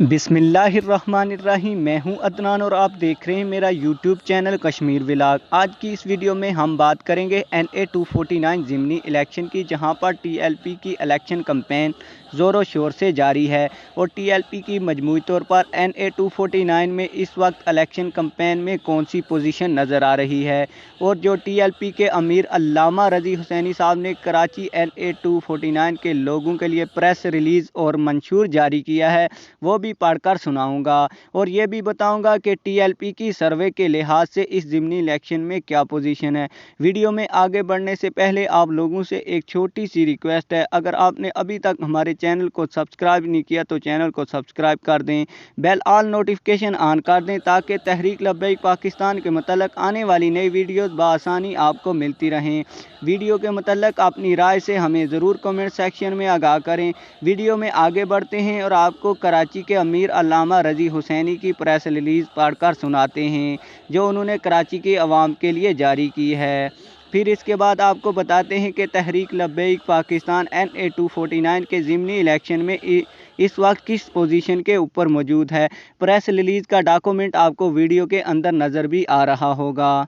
बिस्मिल्लाहिर्रहमानिर्रहीम। मैं हूं अदनान और आप देख रहे हैं मेरा यूट्यूब चैनल कश्मीर व्लॉग। आज की इस वीडियो में हम बात करेंगे NA 249 ज़िमनी इलेक्शन की, जहां पर TLP की इलेक्शन कैंपेन ज़ोरों शोर से जारी है और TLP की मजमूई तौर पर NA 249 में इस वक्त इलेक्शन कैंपेन में कौन सी पोजीशन नज़र आ रही है। और जो TLP के अमीर अल्लामा रज़ी हुसैनी साहब ने कराची NA 249 के लोगों के लिए प्रेस रिलीज़ और मंशूर जारी किया है, वो भी पढ़कर सुनाऊंगा और ये भी बताऊंगा कि TLP की सर्वे के लिहाज से इस ज़िमनी इलेक्शन में क्या पोजीशन है। वीडियो में आगे बढ़ने से पहले आप लोगों से एक छोटी सी रिक्वेस्ट है, अगर आपने अभी तक हमारे चैनल को सब्सक्राइब नहीं किया तो चैनल को सब्सक्राइब कर दें, बेल ऑल नोटिफिकेशन ऑन कर दें ताकि तहरीक लब्बैक पाकिस्तान के मतलब आने वाली नई वीडियोज़ बआसानी आपको मिलती रहें। वीडियो के मतलब अपनी राय से हमें ज़रूर कमेंट सेक्शन में आगाह करें। वीडियो में आगे बढ़ते हैं और आपको कराची के अमीर अल्लामा रज़ी हुसैनी की प्रेस रिलीज़ पढ़कर सुनाते हैं जो उन्होंने कराची की आवाम के लिए जारी की है। फिर इसके बाद आपको बताते हैं कि तहरीक लब्बैक पाकिस्तान NA 249 के ज़िमनी इलेक्शन में इस वक्त किस पोजीशन के ऊपर मौजूद है। प्रेस रिलीज़ का डॉक्यूमेंट आपको वीडियो के अंदर नज़र भी आ रहा होगा,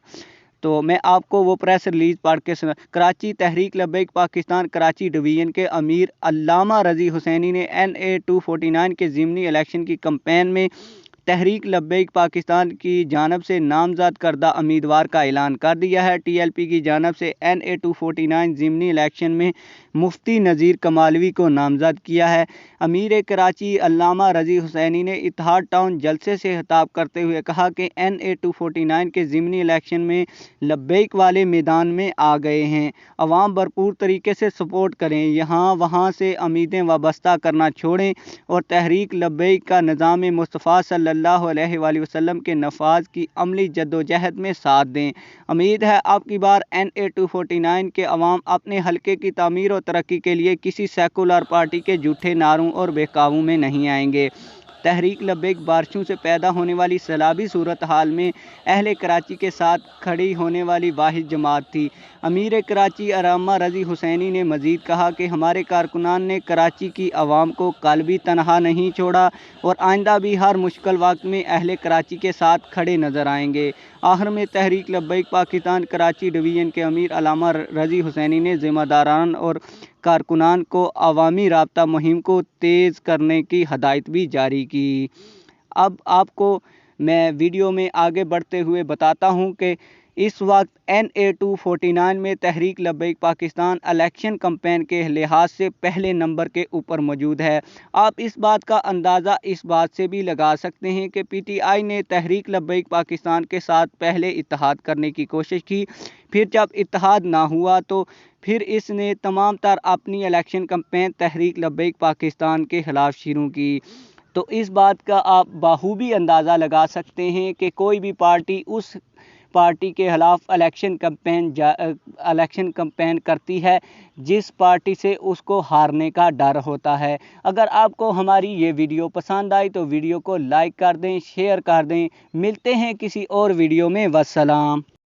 तो मैं आपको वो प्रेस रिलीज़ पढ़ के सुना। कराची तहरीक लब्बैक पाकिस्तान कराची डिवीज़न के अमीर अल्लामा रज़ी हुसैनी ने NA 249 के ज़िमनी इलेक्शन की कैंपेन में तहरीक लब्बैक पाकिस्तान की जानब से नामज़द करदा उम्मीदवार का ऐलान कर दिया है। TLP की जानब से NA 249 ज़िमनी इलेक्शन में मुफ्ती नज़ीर कमालवी को नामज़द किया है। अमीर कराची अल्लामा रज़ी हुसैनी ने इत्तेहाद टाउन जलसे से खिताब करते हुए कहा कि NA 249 के ज़िमनी इलेक्शन में लब्बैक वाले मैदान में आ गए हैं। अवाम भरपूर तरीके से सपोर्ट करें, यहाँ वहाँ से उम्मीदें वाबस्ता करना छोड़ें और तहरीक लब्बैक का निज़ाम मुस्तफ़ा सल्लल्लाहु अलैहि वसल्लम के नफाज की अमली जद्दोजहद में साथ दें। उम्मीद है अब की बार NA 249 के अवाम अपने हल्के की तामीर और तरक्की के लिए किसी सेकुलर पार्टी के झूठे नारों और बहकावों में नहीं आएंगे। तहरीक लब्बैक बारिशों से पैदा होने वाली सैलाबी सूरत हाल में अहले कराची के साथ खड़ी होने वाली वाहिद जमात थी। अमीर कराची अल्लामा रज़ी हुसैनी ने मज़ीद कहा कि हमारे कारकुनान ने कराची की आवाम को कल भी तनहा नहीं छोड़ा और आइंदा भी हर मुश्किल वक्त में अहले कराची के साथ खड़े नज़र आएंगे। आखिर में तहरीक लब्बैक पाकिस्तान कराची डिवीज़न के अमीर अल्लामा रज़ी हुसैनी ने ज़िम्मेदारान और कारकुनान को अवामी राब्ता मुहिम को तेज़ करने की हदायत भी जारी की। अब आपको मैं वीडियो में आगे बढ़ते हुए बताता हूं कि इस वक्त NA 249 में तहरीक लब्बैक पाकिस्तान इलेक्शन कैंपेन के लिहाज से पहले नंबर के ऊपर मौजूद है। आप इस बात का अंदाज़ा इस बात से भी लगा सकते हैं कि PTI ने तहरीक लब्बैक पाकिस्तान के साथ पहले इत्तेहाद करने की कोशिश की, फिर जब इत्तेहाद ना हुआ तो फिर इसने तमाम तर अपनी इलेक्शन कैंपेन तहरीक लब्बैक पाकिस्तान के ख़िलाफ़ शुरू की। तो इस बात का आप बाखूबी अंदाज़ा लगा सकते हैं कि कोई भी पार्टी उस पार्टी के खिलाफ इलेक्शन कैंपेन करती है जिस पार्टी से उसको हारने का डर होता है। अगर आपको हमारी ये वीडियो पसंद आई तो वीडियो को लाइक कर दें, शेयर कर दें। मिलते हैं किसी और वीडियो में। वस्सलाम।